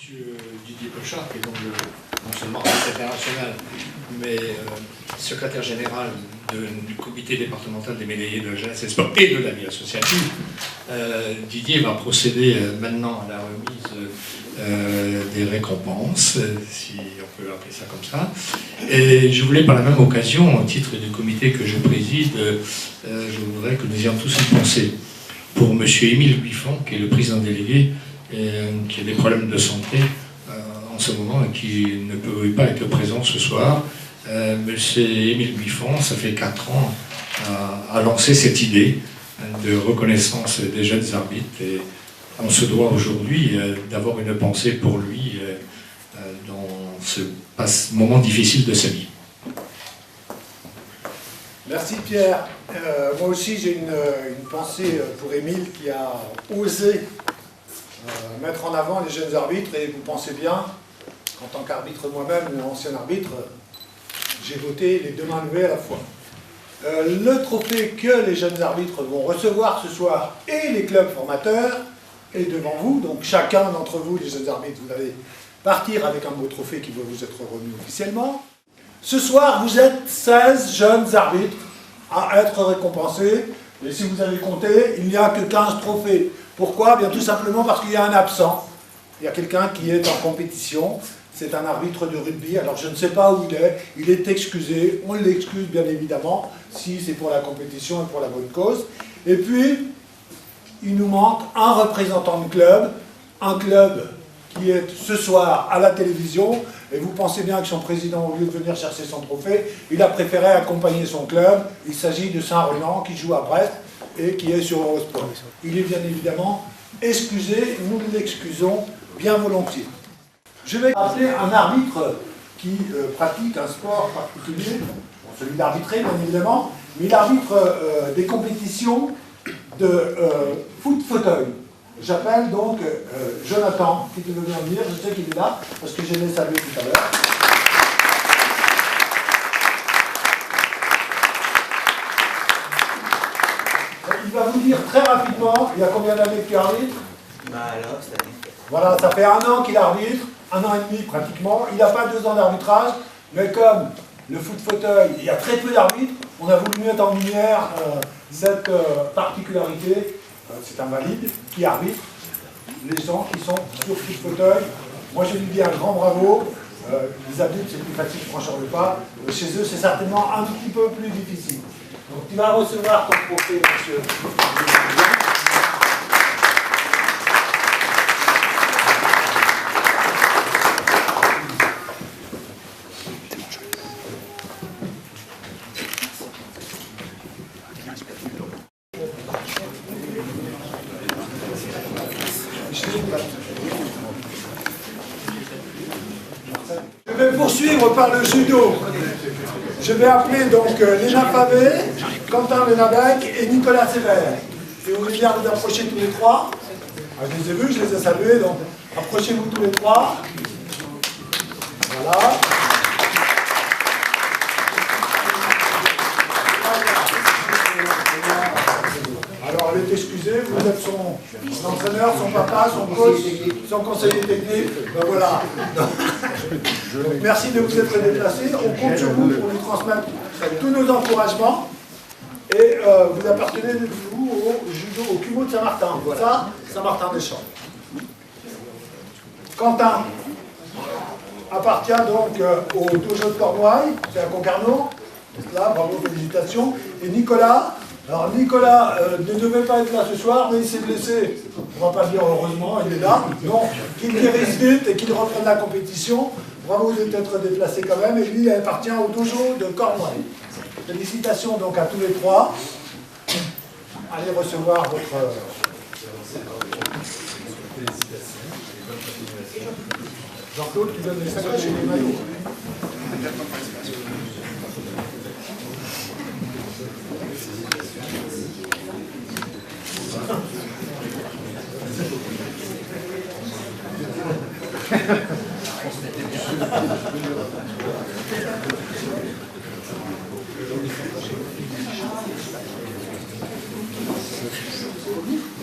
Monsieur Didier Pochard, qui est donc non seulement secrétaire national, mais secrétaire général du comité départemental des médaillés de la jeunesse et sport et de la vie associative. Didier va procéder maintenant à la remise des récompenses, si on peut appeler ça comme ça. Et je voulais par la même occasion, au titre du comité que je préside, je voudrais que nous ayons tous une pensée pour M. Émile Buiffon, qui est le président délégué, qui a des problèmes de santé en ce moment et qui ne peut pas être présent ce soir. Monsieur Émile Buiffon, ça fait 4 ans, a lancé cette idée de reconnaissance des jeunes arbitres et on se doit aujourd'hui d'avoir une pensée pour lui dans ce moment difficile de sa vie. Merci Pierre. Moi aussi j'ai une pensée pour Émile qui a osé mettre en avant les jeunes arbitres, et vous pensez bien qu'en tant qu'arbitre moi-même, ancien arbitre, j'ai voté les 2 mains levées à la fois. Le trophée que les jeunes arbitres vont recevoir ce soir et les clubs formateurs est devant vous, donc chacun d'entre vous, les jeunes arbitres, vous allez partir avec un beau trophée qui va vous être remis officiellement. Ce soir, vous êtes 16 jeunes arbitres à être récompensés, et si vous avez compté, il n'y a que 15 trophées. Pourquoi? Bien tout simplement parce qu'il y a un absent. Il y a quelqu'un qui est en compétition, c'est un arbitre de rugby, alors je ne sais pas où il est excusé, on l'excuse bien évidemment, si c'est pour la compétition et pour la bonne cause. Et puis, il nous manque un représentant de club, un club qui est ce soir à la télévision, et vous pensez bien que son président, au lieu de venir chercher son trophée, il a préféré accompagner son club. Il s'agit de Saint-Renan qui joue à Brest et qui est sur Eurosport. Il est bien évidemment excusé, nous l'excusons bien volontiers. Je vais appeler un arbitre qui pratique un sport particulier, celui d'arbitrer bien évidemment, mais il arbitre des compétitions de foot fauteuil. J'appelle donc Jonathan, qui veut bien venir, je sais qu'il est là, parce que je l'ai salué tout à l'heure. Il va vous dire très rapidement, il y a combien d'années que tu arbitres? Voilà, ça fait 1 an qu'il arbitre, 1 an et demi pratiquement. Il n'a pas 2 ans d'arbitrage, mais comme le foot fauteuil, il y a très peu d'arbitres, on a voulu mettre en lumière cette particularité. C'est un valide qui arbitre les gens qui sont sur foot fauteuil. Moi je lui dis un grand bravo. Les adultes c'est plus facile de franchir le pas. Chez eux c'est certainement un petit peu plus difficile. Donc tu vas recevoir ton trophée, monsieur. Je vais poursuivre par le judo. Je vais appeler donc Léna Favé, Quentin Lenabek et Nicolas Sévère. Et vous voulez bien vous approcher tous les 3. Ah, je les ai vus, je les ai salués, donc approchez-vous tous les 3. Voilà. Alors elle est excusée, vous êtes son entraîneur, son papa, son coach, son conseiller technique, ben voilà. Donc, merci de vous être déplacés, on compte sur vous pour lui transmettre tous nos encouragements. Et vous appartenez vous au judo, au Kumo de Saint-Martin, voilà, Saint-Martin-des-Champs. Quentin appartient donc au dojo de Cornouailles, c'est à Concarneau, là, bravo, félicitations. Et Nicolas, alors Nicolas ne devait pas être là ce soir, mais il s'est blessé, on ne va pas dire heureusement, il est là, donc qu'il guérisse vite et qu'il reprenne la compétition. Bravo d'être déplacé quand même, et lui il appartient au dojo de Cornouailles. Félicitations donc à tous les 3. Allez recevoir votre... Jean-Claude qui donne les sacs et les maillots.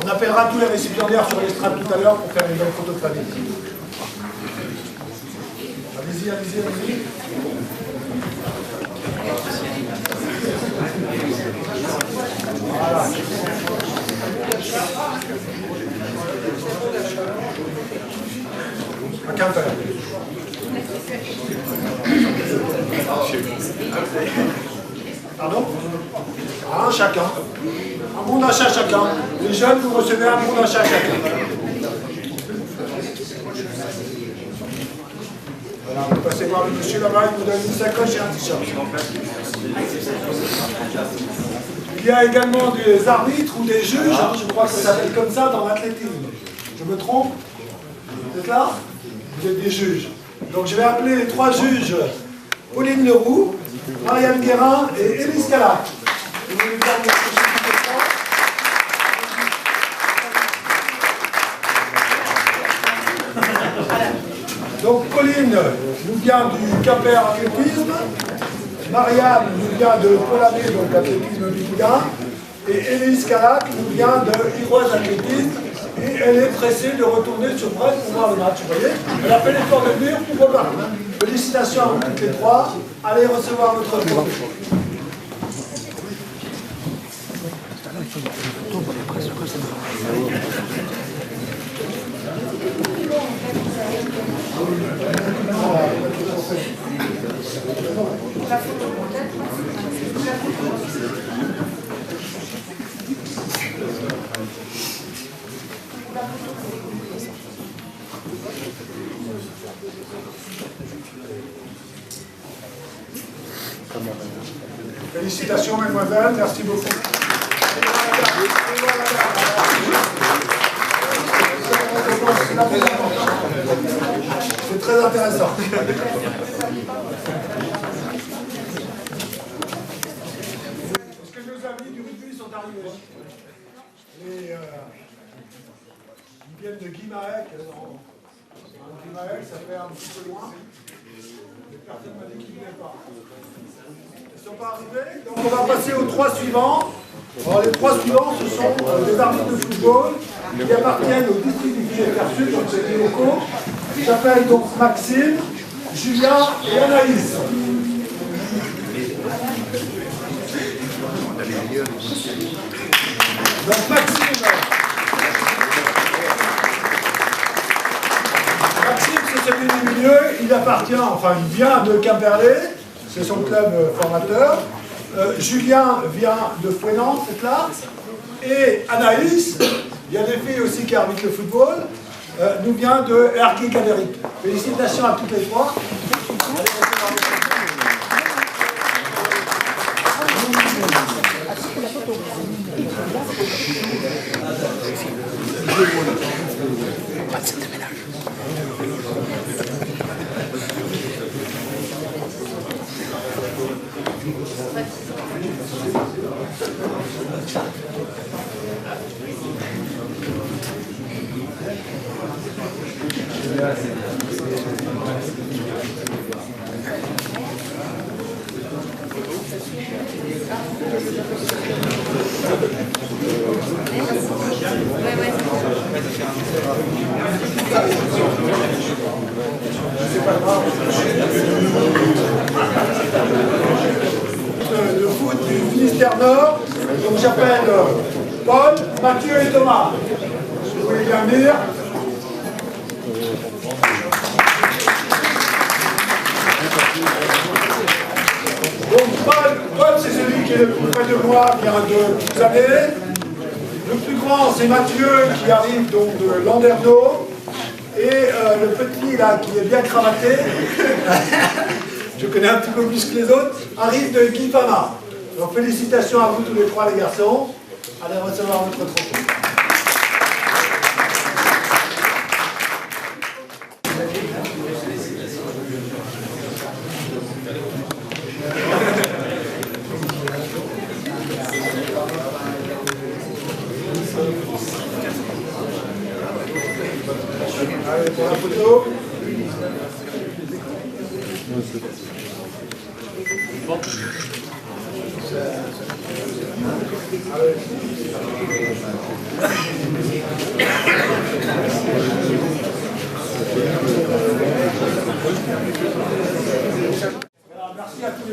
On appellera tous les récipiendaires sur l'estrade tout à l'heure pour faire une belle photo de famille. Allez-y, allez-y, allez-y. Voilà. À Quimper. Pardon? Un chacun. Un bon d'achat chacun. Les jeunes, vous recevez un bon d'achat chacun. Voilà, vous passez voir le monsieur là-bas, il vous donne une sacoche et un t-shirt. Il y a également des arbitres ou des juges, hein, je crois que ça s'appelle comme ça dans l'athlétisme. Je me trompe? Vous êtes là? Vous êtes des juges. Donc je vais appeler les trois juges, Pauline Leroux, Marianne Guérin et Élise Calac. Donc Pauline nous vient du Quimper athlétisme, Marianne nous vient de Pont-l'Abbé, donc athlétisme du Boudin, et Élise Calac nous vient de Iroise athlétisme, et elle est pressée de retourner sur Brest pour voir le match, vous voyez. Elle a fait l'effort de venir pour repartir. Félicitations à vous toutes les trois, allez recevoir votre retour. Félicitations, mesdemoiselles, merci beaucoup. C'est très intéressant. Est-ce que nos amis du rugby sont arrivés? Ils viennent de Guimaec. Guimaec, ça fait un petit peu loin. Personne ne m'a dit qu'ils ne venaient pas. Ils ne sont pas arrivés. Donc on va passer aux trois suivants. Alors, les trois suivants, ce sont des arbitres de football qui appartiennent au district du Filet-Sud, donc c'est des locaux, qui s'appellent donc Maxime, Julien et Anaïs. Donc Maxime, c'est celui du milieu, il appartient, enfin il vient de Quimperlé, c'est son club formateur. Julien vient de Fouenant, c'est là. Et Anaïs, il y a des filles aussi qui arbitrent le football, nous vient de Ergué Cadéric. Félicitations à toutes les trois. Le foot du Finistère Nord, donc j'appelle Paul, Mathieu et Thomas. Si vous voulez bien venir. Donc Paul c'est celui qui est le plus près de moi, qui a de années. Le plus grand c'est Mathieu qui arrive donc de Landerneau. Et le petit là qui est bien cravaté, je connais un petit peu plus que les autres, arrive de Guy Fama. Donc félicitations à vous tous les trois les garçons. Allez recevoir votre trophée. Allez, pour la photo. Allez.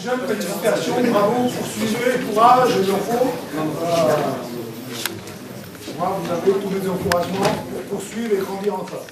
jeunes, félicitations, bravo, poursuivez, courage, il en faut. Moi, vous avez tous les encouragements pour poursuivre et grandir encore.